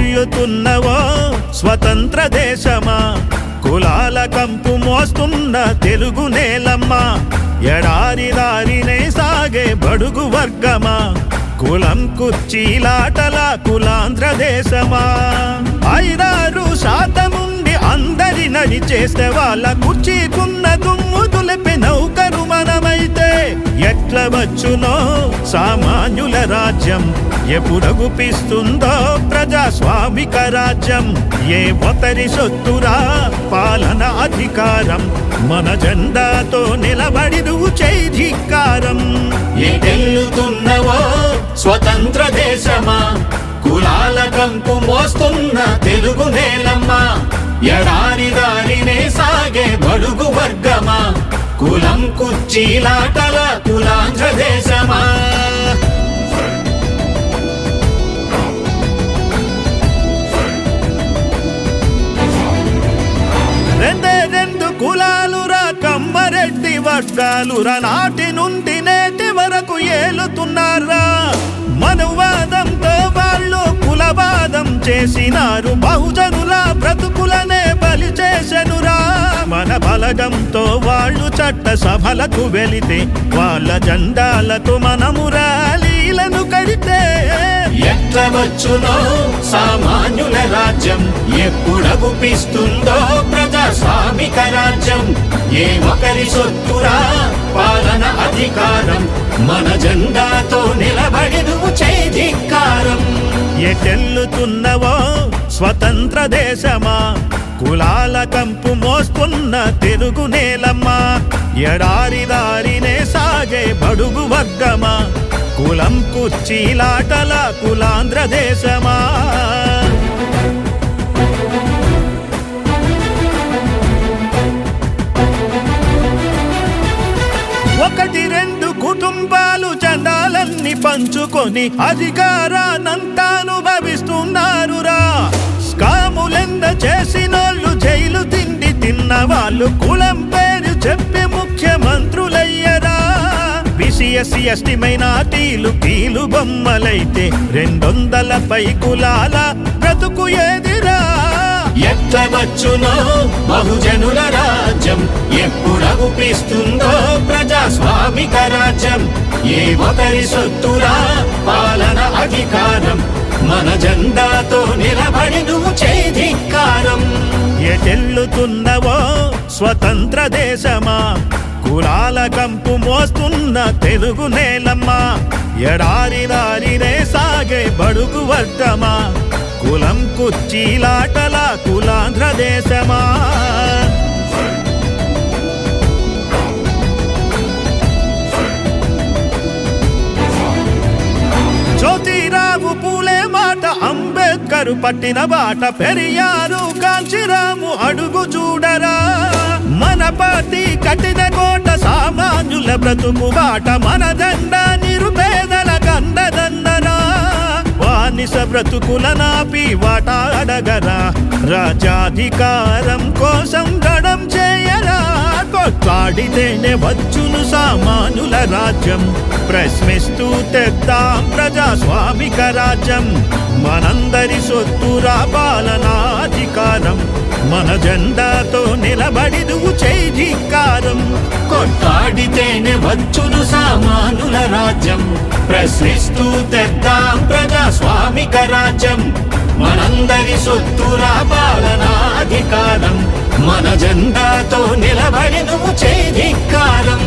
ఎటెళ్ళుతున్నవో స్వతంత్ర దేశమా, కులాల కంపు మోస్తున్న తెలుగు నేలమ్మా, ఎడారి దారినే సాగే బడుగు వర్గమా, కులం కుర్చీలాటల కులాంధ్ర దేశమా. 56% అందరి నడిచేస్తే వాళ్ళ కుర్చీకున్న దుమ్ము దులిపి నౌకరు మనమైతే ఎట్ల వచ్చునో సామాన్యుల రాజ్యం, ఎప్పుడగుపిస్తుందో ప్రజాస్వామిక రాజ్యం. ఏ ఒకరి సొత్తురా పాలన అధికారం, మన జెండాతో నిలబడి నువ్వు చేయి ధిక్కారం. ఎటెళ్ళుతున్నవో స్వతంత్ర దేశమా, కులాల కంపు మోస్తున్న తెలుగు నేలమ్మా, ఎడారి దారినే సాగే బడుగు వర్గమా, కులం కుర్చీలాటల కులాంధ్ర దేశమా. రెండు కులాలురా కమ్మరెడ్డి వర్గాలురా, నాటి నుండి నేటి వరకు ఏలుతున్నారా. మనువాదంతో వాళ్ళు కులవాదం చేసినారు, బహుజనుల బ్రతుకులనే బలి చేసెనురా. మన బలగంతో వాళ్ళు చట్ట సభలకు వెళితే వాళ్ళ జెండాలతో మనము ర్యాలీలను కడితే ఎట్ల వచ్చునో సామాన్యుల రాజ్యం, ఎప్పుడగుపిస్తుందో ప్రజాస్వామిక రాజ్యం. ఏ ఒకరి సొత్తురా పాలన అధికారం, మన జెండాతో నిలబడి నువ్వు చేయి ధిక్కారం. ఎటెళ్ళుతున్నవో స్వతంత్ర దేశమా, కులాల కంపు మోస్తున్న తెలుగు నేలమ్మా, ఎడారి దారినే సాగే బడుగు వర్గమా, కులం కుర్చీలాటల కులాంధ్ర దేశమా. ఒకటి రెండు కుటుంబాలు జెండాలన్నీ పంచుకొని అధికారానంతానుభవిస్తున్నారురా. స్కాములెంద చేసినోళ్ళు, జైలు తిండి తిన్నవాళ్ళు కులం పేరు చెప్పి ముఖ్యమంత్రులయ్యరా. BC/SC ST మైనార్టీలు కీలు బొమ్మలైతే 200 కులాల బ్రతుకు ఏదిరా. ఎట్ల వచ్చునో బహుజనుల రాజ్యం, ఎప్పుడగుపిస్తుందో ప్రజాస్వామిక రాజ్యం. ఏ ఒకరి సొత్తురా పాలన అధికారం, మన జెండాతో నిలబడి నువ్వు చేయి ధిక్కారం. ఎటెళ్ళుతున్నవో స్వతంత్ర దేశమా, కులాల కంపు మోస్తున్న తెలుగు నేలమ్మా, ఎడారి దారినే సాగే బడుగు వర్గమా, కులం కుర్చీలాటల కులాంధ్ర దేశమా. జ్యోతిరావు పూలే మాట, అంబేద్కర్ పట్టిన బాట, పెరియారు కాంచీరాము అడుగు చూడరా. మన పార్టీ కట్టిన కోట, సామాన్యుల బ్రతుకు బాట, మన జెండా నిరుపేదల కండదండరా. బానిస బ్రతుకుల నాపి వాటా అడగరా, రాజ్యాధికారం కోసం గడం చేయరా. కొట్లాడితేనే వచ్చును సామాన్యుల రాజ్యం, ప్రశ్నిస్తూ తెద్దాం ప్రజాస్వామిక రాజ్యం. మనందరి సొత్తురా పాలనాధికారం, మన జెండాతో నిలబడి నువ్వు చేయి ధిక్కారం. కొట్లాడితేనే వచ్చును సామాన్యుల రాజ్యం, ప్రశ్నిస్తూ తెద్దాం ప్రజాస్వామిక రాజ్యం. మనందరి సొత్తురా పాలనాధికారం, మన జెండాతో నిలబడి నువ్వు చేయి ధిక్కారం.